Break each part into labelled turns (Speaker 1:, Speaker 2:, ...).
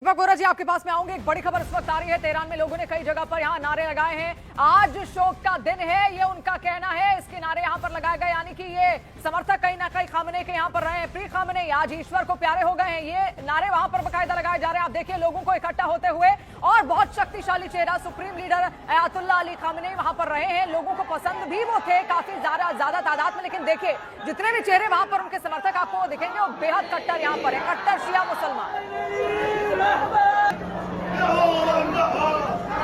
Speaker 1: वकोरा जी आपके पास में आऊंगे। एक बड़ी खबर इस वक्त आ रही है। तेहरान में लोगों ने कई जगह पर यहाँ नारे लगाए हैं। आज शोक का दिन है, ये उनका कहना है। इसके नारे यहाँ पर लगाए गए, यानी कि ये समर्थक कहीं ना कहीं खामने के यहाँ पर रहे हैं। प्री खामने आज ईश्वर को प्यारे हो गए हैं, ये नारे वहां पर बाकायदा लगाए जा रहे हैं। आप देखिए लोगों को इकट्ठा होते हुए, और बहुत शक्तिशाली चेहरा supreme leader Ayatollah Ali Khamenei वहां पर रहे हैं। लोगों को पसंद भी वो थे काफी ज्यादा तादाद में, लेकिन देखिए जितने भी चेहरे वहां पर उनके समर्थक आपको दिखेंगे वो बेहद कट्टर यहाँ पर है, कट्टर शिया मुसलमान।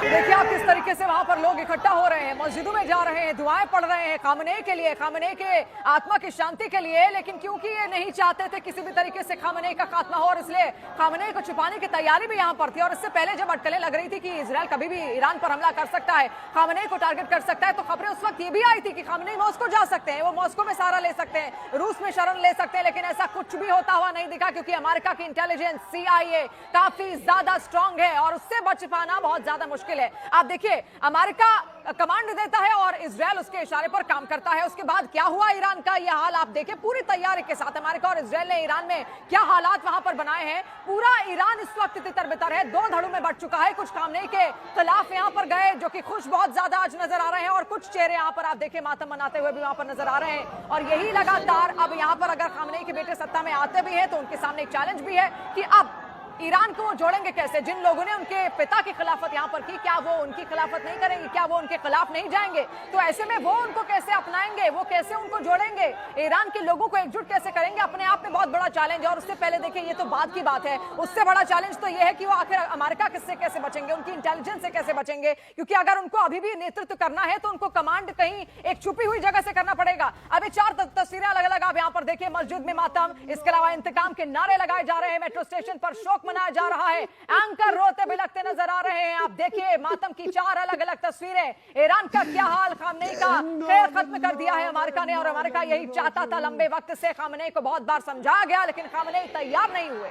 Speaker 1: देखिए आप किस तरीके से वहां पर लोग इकट्ठा हो रहे हैं, मस्जिदों में जा रहे हैं, दुआएं पढ़ रहे हैं खामनेई के लिए, खामनेई के आत्मा की शांति के लिए। लेकिन क्योंकि ये नहीं चाहते थे किसी भी तरीके से खामनेई का खात्मा हो, और इसलिए खामनेई को छुपाने की तैयारी भी यहां पर थी। और इससे पहले जब अटकलें लग रही थी कि इजरायल कभी भी ईरान पर हमला कर सकता है, खामनेई को टारगेट कर सकता है, तो खबरें उस वक्त ये भी आई थी कि खामनेई मॉस्को जा सकते हैं, वो मॉस्को में सहारा ले सकते हैं, रूस में शरण ले सकते हैं। लेकिन ऐसा कुछ भी होता हुआ नहीं दिखा, क्योंकि अमेरिका की इंटेलिजेंस CIA काफी ज्यादा स्ट्रांग है और उससे बच पाना बहुत ज्यादा मुश्किल है। आप देखिए अमेरिका कमांड देता है और इजरायल उसके इशारे पर काम करता है। उसके बाद क्या हुआ ईरान का यह हाल आप देखिए पूरी तैयारी के साथ। अमेरिका और इजरायल ने ईरान में क्या हालात वहां पर बनाए हैं, पूरा ईरान इस वक्त तितर-बितर है, दो धड़ों में बट चुका है। कुछ खामनेई के खिलाफ यहां पर गए जो कि खुश बहुत ज्यादा आज नजर आ रहे हैं, और कुछ चेहरे यहां पर आप देखिए मातम मनाते हुए भी वहां पर नजर आ रहे हैं। और यही लगातार अब यहां पर अगर खामनेई के बेटे सत्ता में आते भी हैं तो उनके सामने एक चैलेंज भी है कि अब ईरान को वो जोड़ेंगे कैसे। जिन लोगों ने उनके पिता की खिलाफत यहां पर की, क्या वो उनकी खिलाफत नहीं करेंगे, क्या वो उनके खिलाफ नहीं जाएंगे? तो ऐसे में वो उनको कैसे अपनाएंगे, वो कैसे उनको जोड़ेंगे, ईरान के लोगों को एकजुट कैसे करेंगे? अपने आप में बहुत बड़ा चैलेंज है। और उससे पहले देखिए ये तो बाद की बात है, उससे बड़ा चैलेंज तो ये है कि वो आखिर अमेरिका किससे कैसे बचेंगे, उनकी इंटेलिजेंस से कैसे बचेंगे। क्योंकि अगर उनको अभी भी नेतृत्व करना है तो उनको कमांड कहीं एक छुपी हुई जगह से करना पड़ेगा। अभी चार तस्वीरें अलग अलग आप यहाँ पर देखिए, मस्जिद में मातम, इसके अलावा इंतकाम के नारे लगाए जा रहे हैं, मेट्रो स्टेशन पर शोक मनाया जा रहा है, एंकर रोते बिलखते नजर आ रहे हैं। आप देखिए मातम की चार अलग अलग तस्वीरें। ईरान का क्या हाल, खामनेई का खेल खत्म कर दिया है अमेरिका ने, और अमेरिका यही चाहता था लंबे वक्त से। खामनेई को बहुत बार समझाया गया लेकिन खामनेई तैयार नहीं हुए।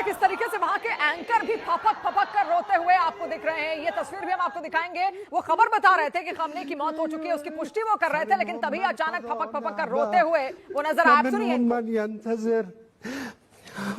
Speaker 1: किस तरीके से वहां के एंकर भी फपक कर रोते हुए आपको दिख रहे हैं। ये तस्वीर भी हम आपको दिखाएंगे। वो खबर बता रहे थे कि खामनेई की मौत हो चुकी है, उसकी पुष्टि वो कर रहे थे, लेकिन तभी अचानक फपक कर रोते हुए वो नजर आए। आप सुनिए।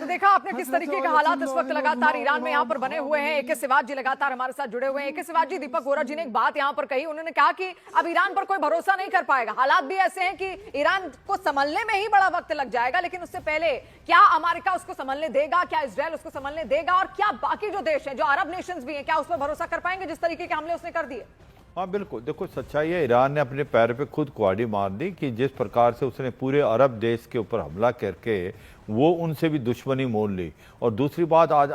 Speaker 1: तो देखा आपने किस तरीके के हालात इस वक्त लगातार ईरान में यहाँ पर बने हुए हैं। AK सिवाज जी लगातार हमारे साथ जुड़े हुए हैं। AK सिवाज जी, दीपक वोरा जी ने एक बात यहाँ पर कही, उन्होंने कहा कि अब ईरान पर कोई भरोसा नहीं कर पाएगा। हालात भी ऐसे हैं कि ईरान को संभलने में ही बड़ा वक्त लग जाएगा, लेकिन उससे पहले क्या अमेरिका उसको संभलने देगा, क्या इजरायल उसको संभलने देगा, और क्या बाकी जो देश हैं, जो अरब नेशंस भी हैं, क्या उस पर भरोसा कर पाएंगे जिस तरीके के हमले उसने कर दिए?
Speaker 2: हाँ बिल्कुल, देखो सच्चाई है, ईरान ने अपने पैर पे खुद कुआड़ी मार दी कि जिस प्रकार से उसने पूरे अरब देश के ऊपर हमला करके वो उनसे भी दुश्मनी मोल ली। और दूसरी बात, आज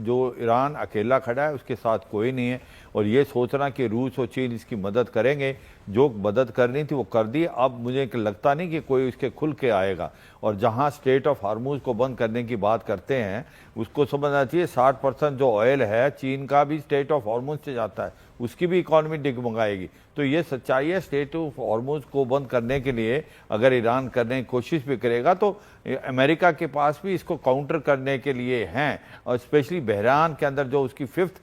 Speaker 2: जो ईरान अकेला खड़ा है उसके साथ कोई नहीं है, और ये सोचना कि रूस और चीन इसकी मदद करेंगे, जो मदद करनी थी वो कर दी। अब मुझे लगता नहीं कि कोई उसके खुल के आएगा। और जहाँ स्ट्रेट ऑफ हार्मूज को बंद करने की बात करते हैं उसको समझना चाहिए 60% जो ऑयल है चीन का भी स्ट्रेट ऑफ हार्मूज से जाता है, उसकी भी इकॉनमी डिगमगाएगी। तो ये सच्चाई है, स्ट्रेट ऑफ हार्मूज को बंद करने के लिए अगर ईरान करने की कोशिश भी करेगा तो अमेरिका के पास भी इसको काउंटर करने के लिए हैं। और स्पेशली बहरान के अंदर जो उसकी 5th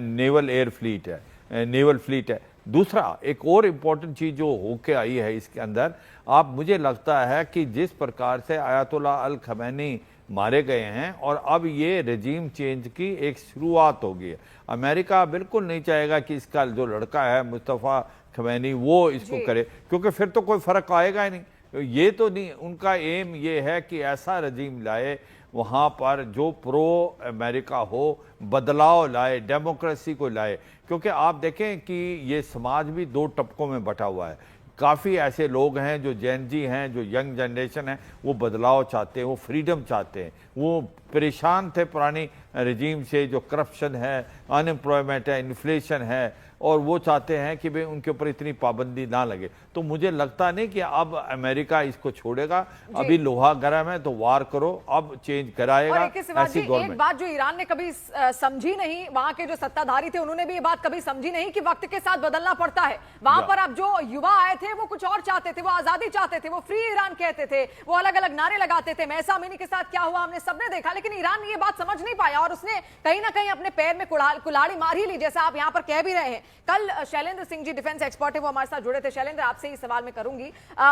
Speaker 2: नेवल एयर फ्लीट है, नेवल फ्लीट है। दूसरा एक और इम्पोर्टेंट चीज़ जो होके आई है इसके अंदर, आप मुझे लगता है कि जिस प्रकार से आयतुल्लाह अल खमैनी मारे गए हैं और अब ये रेजीम चेंज की एक शुरुआत होगी। अमेरिका बिल्कुल नहीं चाहेगा कि इसका जो लड़का है मुस्तफ़ा खमैनी वो इसको करे, क्योंकि फिर तो कोई फ़र्क आएगा ही नहीं। ये तो नहीं, उनका एम ये है कि ऐसा रजीम लाए वहाँ पर जो प्रो अमेरिका हो, बदलाव लाए, डेमोक्रेसी को लाए। क्योंकि आप देखें कि ये समाज भी दो तबकों में बटा हुआ है। काफ़ी ऐसे लोग हैं जो जेन जी हैं, जो यंग जनरेशन है, वो बदलाव चाहते हैं, वो फ्रीडम चाहते हैं, वो परेशान थे पुरानी रजीम से, जो करप्शन है, अनएम्प्लॉयमेंट है, इन्फ्लेशन है, और वो चाहते हैं कि भाई उनके ऊपर इतनी पाबंदी ना लगे। तो मुझे लगता नहीं कि अब अमेरिका इसको छोड़ेगा। अभी लोहा गर्म है तो वार करो, अब चेंज कराएगा।
Speaker 1: और एक बात जो ईरान ने कभी समझी नहीं, वहां के जो सत्ताधारी थे उन्होंने भी ये बात कभी समझी नहीं कि वक्त के साथ बदलना पड़ता है। वहां पर अब जो युवा आए थे वो कुछ और चाहते थे, वो आजादी चाहते थे, वो फ्री ईरान कहते थे, वो अलग अलग नारे लगाते थे। महसा अमीनी के साथ क्या हुआ हमने सबने देखा, लेकिन ईरान ये बात समझ नहीं पाया और उसने कहीं ना कहीं अपने पैर में कुल्हाड़ी मार ही ली, जैसा आप यहाँ पर कह भी रहे हैं। कल शैलेंद्र सिंह जी डिफेंस एक्सपर्ट है, वो हमारे साथ जुड़े थे। शैलेंद्र, आपसे ही सवाल मैं करूंगी।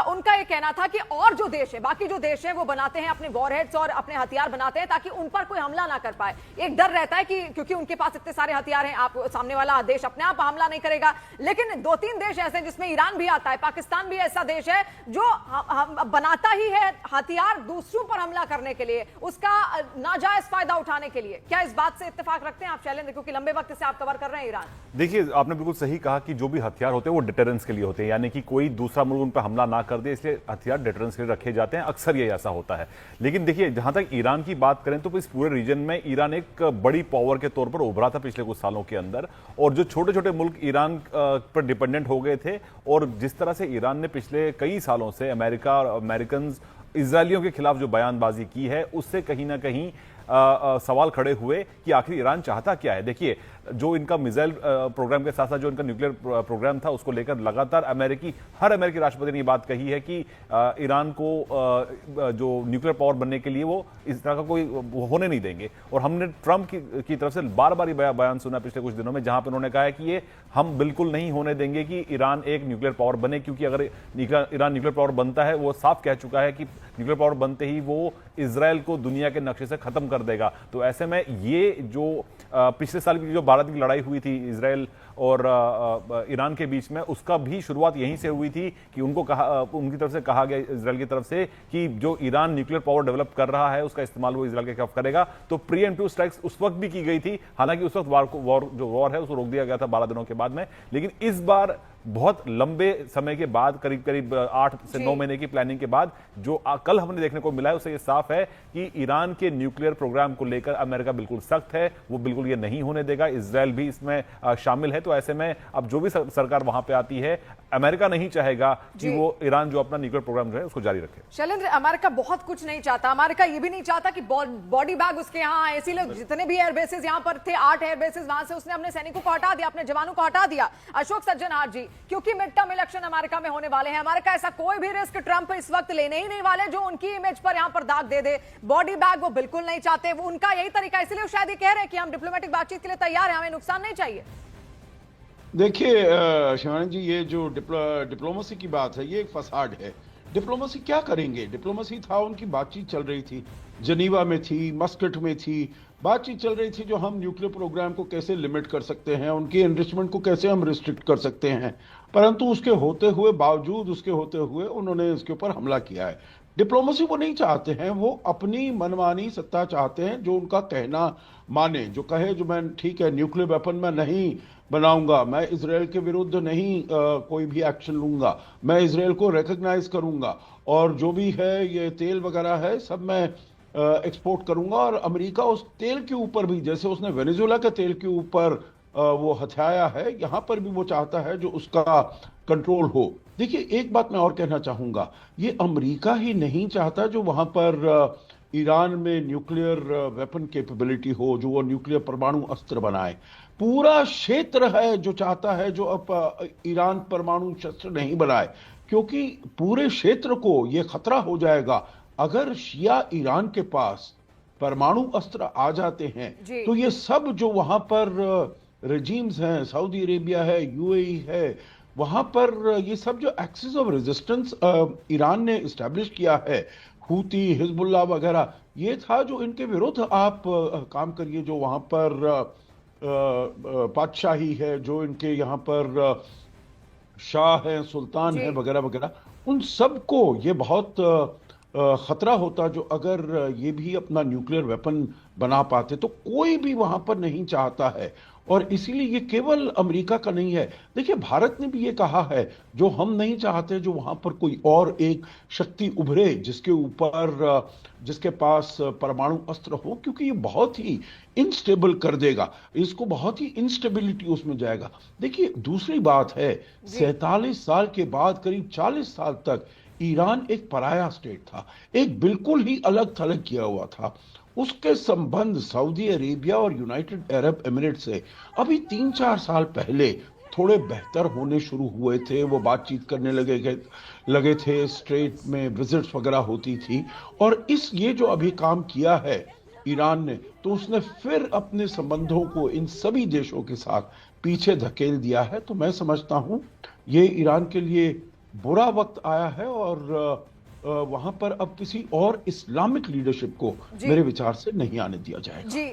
Speaker 1: उनका ये कहना था कि और जो देश है, बाकी जो देश है वो बनाते हैं अपने वॉरहेड्स और अपने हथियार बनाते हैं ताकि उन पर कोई हमला ना कर पाए। एक डर रहता है कि क्योंकि उनके पास इतने सारे हथियार हैं, आप सामने वाला देश अपने आप हमला नहीं करेगा। लेकिन 2-3 देश ऐसे हैं जिसमें ईरान भी आता है, पाकिस्तान भी ऐसा देश है जो बनाता ही है हथियार दूसरों पर हमला करने के लिए, उसका नाजायज फायदा उठाने के लिए। क्या इस बात से इत्तेफाक रखते हैं आप शैलेंद्र, क्योंकि लंबे वक्त से आप कवर कर रहे हैं ईरान?
Speaker 3: देखिए, आपने बिल्कुल सही कहा कि जो भी हथियार होते हैं वो डिटरेंस के लिए होते हैं, यानी कि कोई दूसरा मुल्क उन पर हमला ना कर दे, इसलिए हथियार डिटरेंस के लिए रखे जाते हैं। अक्सर ये ऐसा होता है। लेकिन देखिए, जहां तक ईरान की बात करें तो इस पूरे रीजन में ईरान एक बड़ी पावर के तौर पर उभरा था पिछले कुछ सालों के अंदर, और जो छोटे छोटे मुल्क ईरान पर डिपेंडेंट हो गए थे, और जिस तरह से ईरान ने पिछले कई सालों से अमेरिका और अमेरिकन इजरायलियों के खिलाफ जो बयानबाजी की है, उससे कहीं ना कहीं सवाल खड़े हुए कि आखिर ईरान चाहता क्या है। देखिए, जो इनका मिसाइल प्रोग्राम के साथ साथ जो इनका न्यूक्लियर प्रोग्राम था, उसको लेकर लगातार हर अमेरिकी राष्ट्रपति ने ये बात कही है कि ईरान को जो न्यूक्लियर पावर बनने के लिए वो इस तरह का कोई होने नहीं देंगे। और हमने ट्रंप की तरफ से बार बार ये बयान सुना पिछले कुछ दिनों में, जहां पर उन्होंने कहा है कि ये हम बिल्कुल नहीं होने देंगे कि ईरान एक न्यूक्लियर पावर बने, क्योंकि अगर ईरान न्यूक्लियर पावर बनता है, वो साफ कह चुका है कि न्यूक्लियर पावर बनते ही वो इजराइल को दुनिया के नक्शे से खत्म कर देगा। तो ऐसे में ये जो पिछले साल की जो भारत की लड़ाई हुई थी इजराइल और ईरान के बीच में, उसका भी शुरुआत यहीं से हुई थी कि उनकी तरफ से कहा गया, इजराइल की तरफ से, कि जो ईरान न्यूक्लियर पावर डेवलप कर रहा है उसका इस्तेमाल वो इजराइल के खिलाफ करेगा। तो प्रीएम्प्टिव स्ट्राइक्स उस वक्त भी की गई थी, हालांकि उस वक्त वॉर है उसको रोक दिया गया था 12 दिनों के बाद में। लेकिन इस बार बहुत लंबे समय के बाद, करीब 8 से 9 महीने की प्लानिंग के बाद, जो कल हमने देखने को मिला है, उससे ये साफ है कि ईरान के न्यूक्लियर प्रोग्राम को लेकर अमेरिका बिल्कुल सख्त है, वो बिल्कुल ये नहीं होने देगा। इजराइल भी इसमें शामिल है। तो ऐसे में अब जो भी सरकार वहां पे आती है, अमेरिका नहीं चाहेगा कि वो ईरान जो अपना न्यूक्लियर प्रोग्राम जो है उसको जारी रखे।
Speaker 1: शैलेंद्र, अमेरिका बहुत कुछ नहीं चाहता। अमेरिका ये भी नहीं चाहता कि बॉडी बैग उसके यहाँ आए, इसीलिए जितने भी एयरबेसेस यहाँ पर थे, 8 एयरबेसेस, वहां से उसने अपने सैनिकों को हटा दिया, अपने जवानों को हटा दिया। अशोक सज्जनहार जी, क्योंकि मिड टर्म इलेक्शन अमेरिका में होने वाले हैं, अमेरिका ऐसा कोई भी रिस्क ट्रंप इस वक्त लेने ही नहीं वाले जो उनकी इमेज पर यहाँ पर दाग दे दे। बॉडी बैग वो बिल्कुल नहीं चाहते, वो उनका यही तरीका, इसलिए शायद ये कह रहे हैं कि हम डिप्लोमेटिक बातचीत के लिए तैयार हैं, हमें नुकसान नहीं चाहिए।
Speaker 4: देखिए शिवानी जी, ये जो डिप्लोमेसी की बात है, ये एक फसाड है। डिप्लोमेसी क्या करेंगे? डिप्लोमेसी था, उनकी बातचीत चल रही थी, जनीवा में थी, मस्कट में थी, बातचीत चल रही थी जो हम न्यूक्लियर प्रोग्राम को कैसे लिमिट कर सकते हैं, उनकी एनरिचमेंट को कैसे हम रिस्ट्रिक्ट कर सकते हैं। परंतु उसके होते हुए उन्होंने इसके ऊपर हमला किया है। डिप्लोमेसी वो नहीं चाहते हैं, वो अपनी मनमानी सत्ता चाहते हैं, जो उनका कहना माने, जो कहे, जो मैं ठीक है न्यूक्लियर वेपन में नहीं बनाऊंगा, मैं इजराइल के विरुद्ध नहीं कोई भी एक्शन लूंगा, मैं इजराइल को रिकॉग्नाइज करूंगा, और जो भी है ये तेल वगैरह है सब मैं एक्सपोर्ट करूंगा। और अमेरिका उस तेल के ऊपर भी, जैसे उसने वेनेजुएला के तेल के ऊपर वो हथियाया है, यहां पर भी वो चाहता है जो उसका कंट्रोल हो। देखिए, एक बात मैं और कहना चाहूंगा, ये अमेरिका ही नहीं चाहता जो वहां पर ईरान में न्यूक्लियर वेपन कैपेबिलिटी हो, जो वो न्यूक्लियर परमाणु अस्त्र बनाए। पूरा क्षेत्र है जो चाहता है जो अब ईरान परमाणु शस्त्र नहीं बनाए, क्योंकि पूरे क्षेत्र को ये खतरा हो जाएगा अगर शिया ईरान के पास परमाणु अस्त्र आ जाते हैं। तो ये सब जो वहां पर रेजिम्स हैं, सऊदी अरेबिया है, यूएई है, वहां पर ये सब जो एक्सिस ऑफ रेजिस्टेंस ईरान ने इस्टेब्लिश किया है, हूती, हिजबुल्लाह वगैरह, ये था जो इनके विरुद्ध आप काम करिए, जो वहां पर बादशाही है, जो इनके यहाँ पर शाह हैं, सुल्तान
Speaker 1: जी।
Speaker 4: हैं वगैरह वगैरह, उन सबको ये बहुत खतरा होता जो अगर ये भी अपना न्यूक्लियर वेपन बना पाते। तो कोई भी वहां पर नहीं चाहता है, और इसीलिए ये केवल अमेरिका का नहीं है। देखिए, भारत ने भी ये कहा है, जो हम नहीं चाहते जो वहां पर कोई और एक शक्ति उभरे जिसके ऊपर जिसके पास परमाणु अस्त्र हो, क्योंकि ये बहुत ही इनस्टेबल कर देगा, इसको बहुत ही इंस्टेबिलिटी उसमें जाएगा। देखिए, दूसरी बात है, 47 साल के बाद करीब 40 साल तक ईरान एक पराया स्टेट था, एक बिल्कुल ही अलग थलग किया हुआ था। उसके संबंध सऊदी अरेबिया और यूनाइटेड अरब एमिरेट से अभी 3-4 साल पहले थोड़े बेहतर होने शुरू हुए थे। वो बातचीत करने लगे थे, स्ट्रेट में विजिट्स वगैरह होती थी। और ये जो अभी काम किया है ईरान ने, तो उसने फिर अपने संबंधों को इन सभी देशों के साथ पीछे धकेल दिया है। तो मैं समझता हूं ये ईरान के लिए बुरा वक्त आया है, और वहां पर अब किसी और इस्लामिक लीडरशिप को मेरे विचार से नहीं आने दिया जाएगा।
Speaker 1: जी।